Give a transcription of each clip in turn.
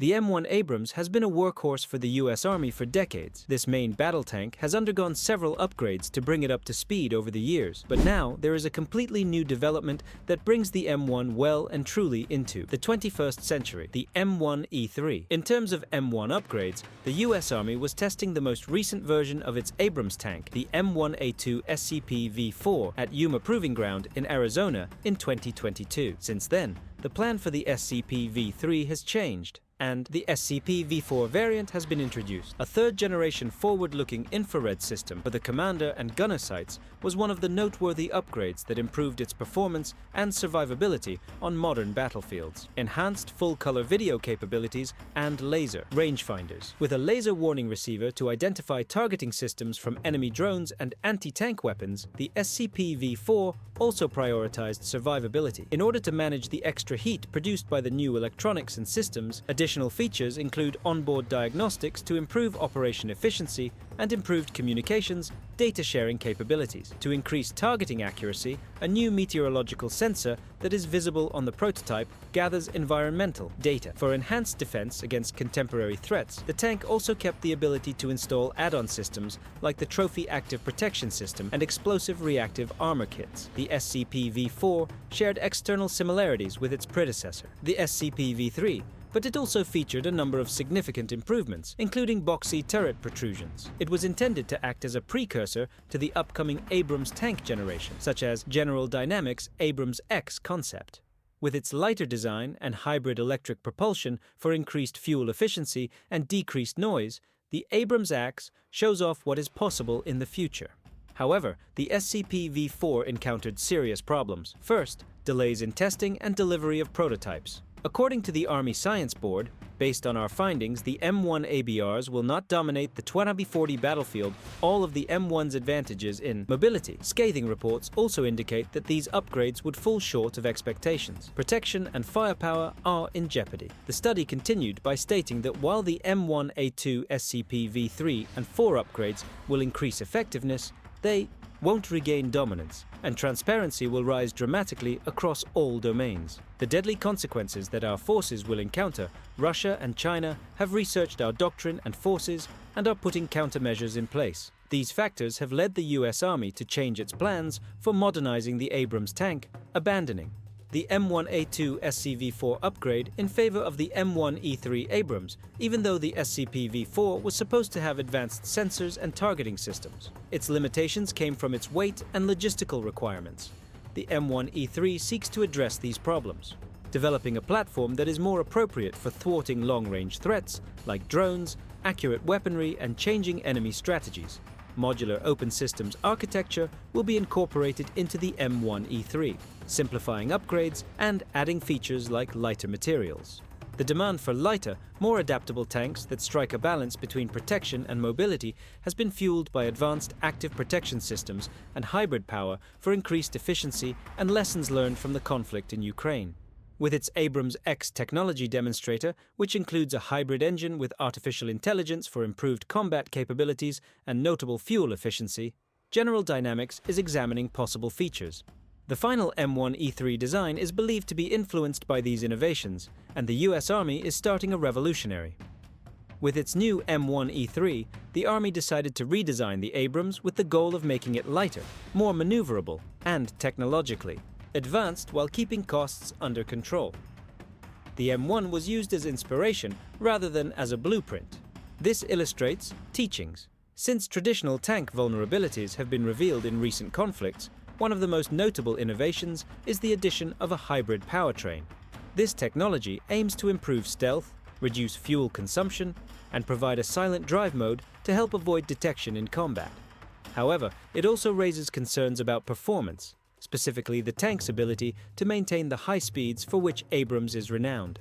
The M1 Abrams has been a workhorse for the US Army for decades. This main battle tank has undergone several upgrades to bring it up to speed over the years, but now there is a completely new development that brings the M1 well and truly into the 21st century, the M1 E3. In terms of M1 upgrades, the US Army was testing the most recent version of its Abrams tank, the M1A2 SCP V4, at Yuma Proving Ground in Arizona in 2022. Since then, the plan for the SCP V3 has changed, and the SCP V4 variant has been introduced. A third-generation forward-looking infrared system for the commander and gunner sights was one of the noteworthy upgrades that improved its performance and survivability on modern battlefields. Enhanced full-color video capabilities and laser rangefinders. With a laser warning receiver to identify targeting systems from enemy drones and anti-tank weapons, the SCP V4 also prioritized survivability. In order to manage the extra heat produced by the new electronics and systems, additional features include onboard diagnostics to improve operation efficiency and improved communications, data sharing capabilities. To increase targeting accuracy, a new meteorological sensor that is visible on the prototype gathers environmental data. For enhanced defense against contemporary threats, the tank also kept the ability to install add-on systems like the Trophy Active Protection System and Explosive Reactive Armor Kits. The SCP V4 shared external similarities with its predecessor, the SCP V3, but it also featured a number of significant improvements, including boxy turret protrusions. It was intended to act as a precursor to the upcoming Abrams tank generation, such as General Dynamics' Abrams X concept. With its lighter design and hybrid electric propulsion for increased fuel efficiency and decreased noise, the Abrams X shows off what is possible in the future. However, the SCP V4 encountered serious problems. First, delays in testing and delivery of prototypes. According to the Army Science Board, based on our findings, the M1 ABRs will not dominate the 2040 battlefield all of the M1's advantages in mobility. Scathing reports also indicate that these upgrades would fall short of expectations. Protection and firepower are in jeopardy. The study continued by stating that while the M1A2 SCP V3 and 4 upgrades will increase effectiveness, they won't regain dominance, and transparency will rise dramatically across all domains. The deadly consequences that our forces will encounter, Russia and China have researched our doctrine and forces and are putting countermeasures in place. These factors have led the US Army to change its plans for modernizing the Abrams tank, abandoning the M1A2 SCV-4 upgrade in favor of the M1E3 Abrams, even though the SCP-V4 was supposed to have advanced sensors and targeting systems. Its limitations came from its weight and logistical requirements. The M1E3 seeks to address these problems, developing a platform that is more appropriate for thwarting long-range threats like drones, accurate weaponry, and changing enemy strategies. Modular open systems architecture will be incorporated into the M1E3, simplifying upgrades and adding features like lighter materials. The demand for lighter, more adaptable tanks that strike a balance between protection and mobility has been fueled by advanced active protection systems and hybrid power for increased efficiency and lessons learned from the conflict in Ukraine. With its Abrams X technology demonstrator, which includes a hybrid engine with artificial intelligence for improved combat capabilities and notable fuel efficiency, General Dynamics is examining possible features. The final M1E3 design is believed to be influenced by these innovations, and the US Army is starting a revolutionary. With its new M1E3, the Army decided to redesign the Abrams with the goal of making it lighter, more maneuverable, and technologically advanced while keeping costs under control. The M1 was used as inspiration rather than as a blueprint. This illustrates teachings. Since traditional tank vulnerabilities have been revealed in recent conflicts, one of the most notable innovations is the addition of a hybrid powertrain. This technology aims to improve stealth, reduce fuel consumption, and provide a silent drive mode to help avoid detection in combat. However, it also raises concerns about performance, specifically the tank's ability to maintain the high speeds for which Abrams is renowned.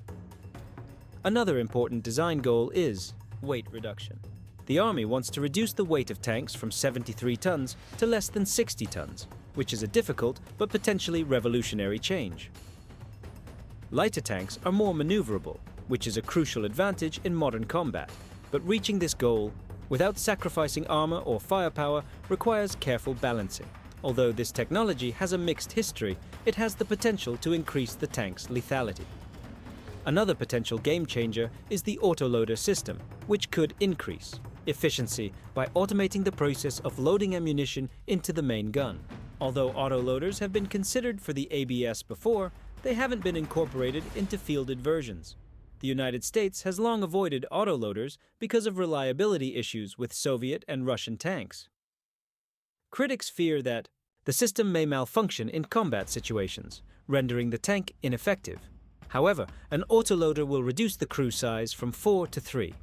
Another important design goal is weight reduction. The Army wants to reduce the weight of tanks from 73 tons to less than 60 tons, which is a difficult but potentially revolutionary change. Lighter tanks are more maneuverable, which is a crucial advantage in modern combat, but reaching this goal without sacrificing armor or firepower requires careful balancing. Although this technology has a mixed history, it has the potential to increase the tank's lethality. Another potential game changer is the autoloader system, which could increase efficiency by automating the process of loading ammunition into the main gun. Although autoloaders have been considered for the ABS before, they haven't been incorporated into fielded versions. The United States has long avoided autoloaders because of reliability issues with Soviet and Russian tanks. Critics fear that the system may malfunction in combat situations, rendering the tank ineffective. However, an autoloader will reduce the crew size from 4 to 3,